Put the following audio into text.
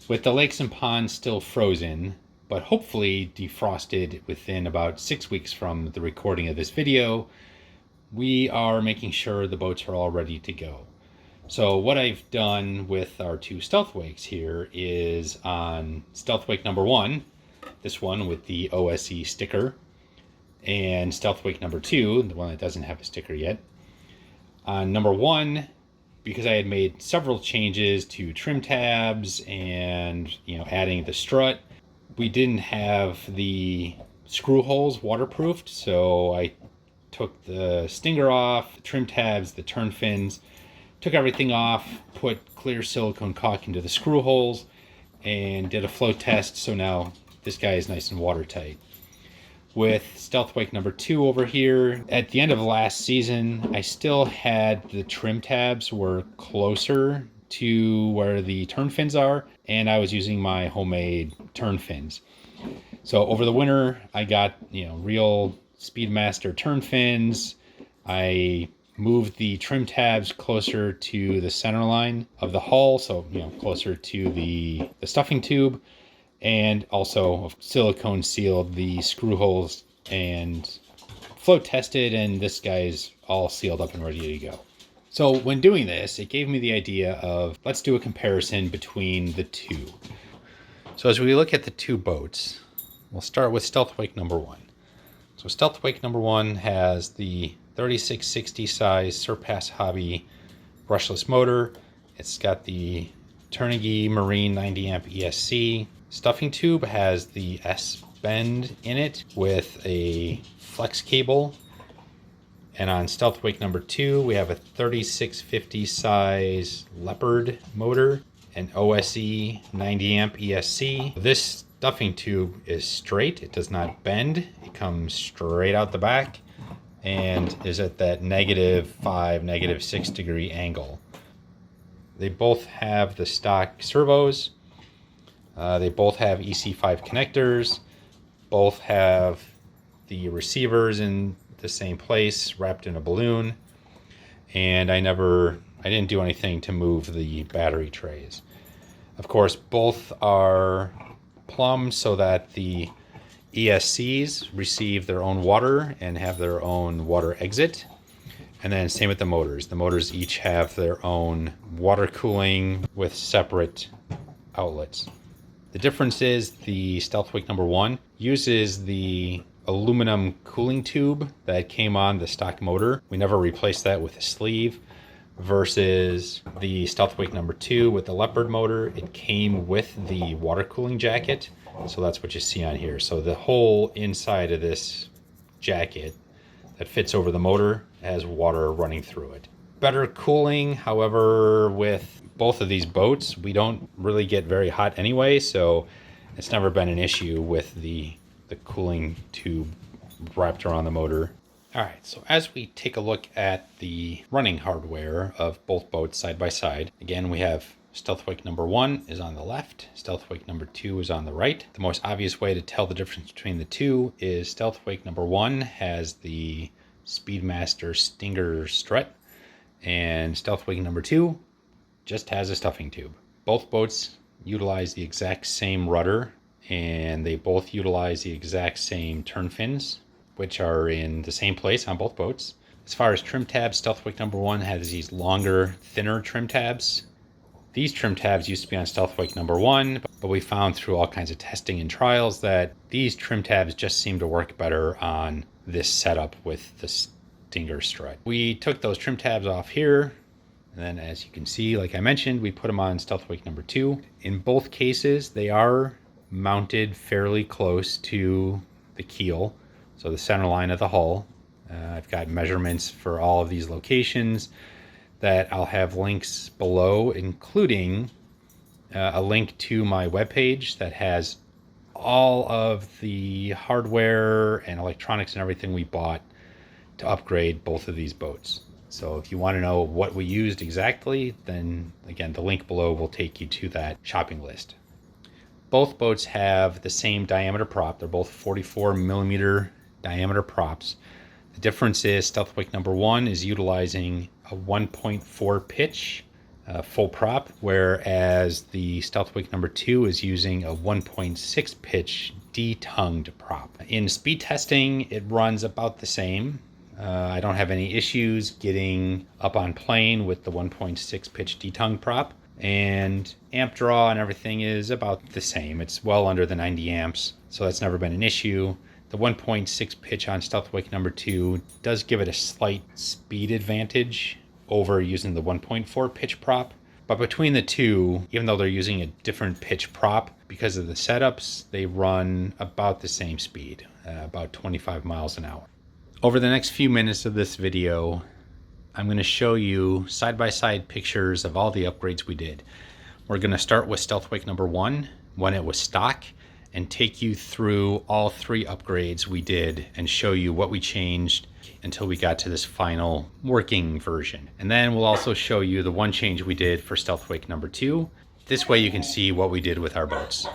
With the lakes and ponds still frozen, but hopefully defrosted within about 6 weeks from the recording of this video, we are making sure the boats are all ready to go. So what I've done with our two Stealthwakes here is on Stealthwake number 1, this one with the OSE sticker, and Stealthwake number 2, the one that doesn't have a sticker yet. On number 1, because I had made several changes to trim tabs and adding the strut, we didn't have the screw holes waterproofed, so I took the stinger off, the trim tabs, the turn fins, took everything off, put clear silicone caulk into the screw holes, and did a flow test, so now this guy is nice and watertight. With Stealthwake number 2 over here, at the end of last season, I still had the trim tabs were closer to where the turn fins are, and I was using my homemade turn fins. So over the winter, I got real Speedmaster turn fins. I moved the trim tabs closer to the center line of the hull, so closer to the stuffing tube, and also silicone sealed the screw holes and flow tested, and this guy's all sealed up and ready to go. So when doing this, it gave me the idea of let's do a comparison between the two. So as we look at the two boats, we'll start with Stealthwake number 1. So Stealthwake number 1 has the 3660 size Surpass Hobby brushless motor. It's got the Turnigi Marine 90 amp ESC. Stuffing tube has the S bend in it with a flex cable. And on Stealthwake number 2, we have a 3650 size Leopard motor, an OSE 90 amp ESC. This stuffing tube is straight, it does not bend, it comes straight out the back and is at that -5, -6 degree angle. They both have the stock servos. They both have EC5 connectors. Both have the receivers in the same place, wrapped in a balloon. And I didn't do anything to move the battery trays. Of course, both are plumbed so that the ESCs receive their own water and have their own water exit. And then same with the motors. The motors each have their own water cooling with separate outlets. The difference is the Stealthwake number 1 uses the aluminum cooling tube that came on the stock motor. We never replaced that with a sleeve, versus the Stealthwake number 2 with the Leopard motor. It came with the water cooling jacket, so that's what you see on here. So the whole inside of this jacket that fits over the motor has water running through it. Better cooling, however, with both of these boats, we don't really get very hot anyway, so it's never been an issue with the cooling tube wrapped around the motor. All right, so as we take a look at the running hardware of both boats side by side, again, we have Stealthwake number 1 is on the left, Stealthwake number 2 is on the right. The most obvious way to tell the difference between the two is Stealthwake number 1 has the Speedmaster Stinger strut, and Stealthwake number 2 just has a stuffing tube. Both boats utilize the exact same rudder, and they both utilize the exact same turn fins, which are in the same place on both boats. As far as trim tabs, Stealthwake number 1 has these longer, thinner trim tabs. These trim tabs used to be on Stealthwake number 1, but we found through all kinds of testing and trials that these trim tabs just seem to work better on this setup with the Stinger strut. We took those trim tabs off here, and then as you can see, like I mentioned, we put them on Stealthwake number 2. In both cases, they are mounted fairly close to the keel, so the center line of the hull. I've got measurements for all of these locations that I'll have links below, including a link to my webpage that has all of the hardware and electronics and everything we bought to upgrade both of these boats. So if you want to know what we used exactly, then again, the link below will take you to that shopping list. Both boats have the same diameter prop. They're both 44 millimeter diameter props. The difference is Stealthwake number 1 is utilizing a 1.4 pitch full prop, whereas the Stealthwake number 2 is using a 1.6 pitch detongued prop. In speed testing, it runs about the same. I don't have any issues getting up on plane with the 1.6 pitch detongued prop, and amp draw and everything is about the same. It's well under the 90 amps, so that's never been an issue. The 1.6 pitch on Stealthwake number 2 does give it a slight speed advantage over using the 1.4 pitch prop. But between the two, even though they're using a different pitch prop, because of the setups, they run about the same speed, about 25 miles an hour. Over the next few minutes of this video, I'm going to show you side-by-side pictures of all the upgrades we did. We're going to start with Stealthwake number 1 when it was stock, and take you through all 3 upgrades we did and show you what we changed until we got to this final working version. And then we'll also show you the one change we did for Stealthwake number 2. This way you can see what we did with our boats.